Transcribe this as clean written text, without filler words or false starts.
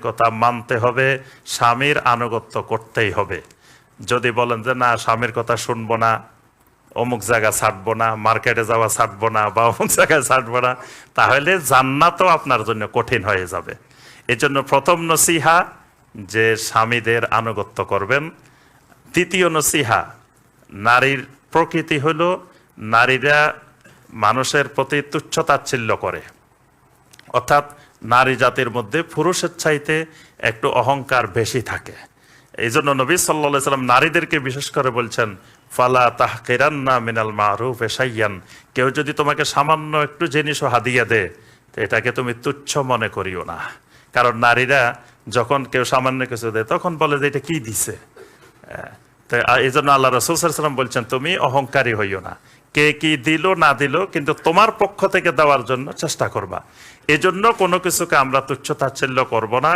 কথা মানতে হবে, স্বামীর আনুগত্য করতেই হবে। যদি বলেন যে না স্বামীর কথা শুনবো না, অমুক জায়গা ছাড়বো না, মার্কেটে যাওয়া ছাড়বো না, বা অমুক জায়গায় ছাড়বো না, তাহলে জান্নাতও আপনার জন্য কঠিন হয়ে যাবে। এই জন্য প্রথম নসিহা যে স্বামীদের আনুগত্য করবেন। দ্বিতীয় নসিহা, নারীর প্রকৃতি হলো নারীরা মানুষের প্রতি তুচ্ছ-তাচ্ছিল্য করে, অর্থাৎ নারী জাতির মধ্যে পুরুষের চাইতে একটু অহংকার বেশি থাকে। এই জন্য নবী সাল্লাল্লাহু আলাইহি সাল্লাম নারীদেরকে বিশেষ করে বলছেন, ফালা তাহকিরান্না মিনাল মারুফ শাইয়ান, কেউ যদি তোমাকে সামান্য একটু জিনিসও হাদিয়া দেয় তো এটাকে তুমি তুচ্ছ মনে করিও না। কারণ নারীরা যখন কেউ সামান্য কিছু দেয় তখন বলে যে এটা কি দিছে। তো এই জন্য আল্লাহ রাসূল সাল্লাল্লাহু আলাইহি ওয়াসাল্লাম বলছেন তুমি অহংকারী হইও না, কে কি দিল না দিল কিন্তু তোমার পক্ষ থেকে দেওয়ার জন্য চেষ্টা করবা। এজন্য কোনো কিছুকে আমরা তুচ্ছ তাচ্ছিল্য করব না।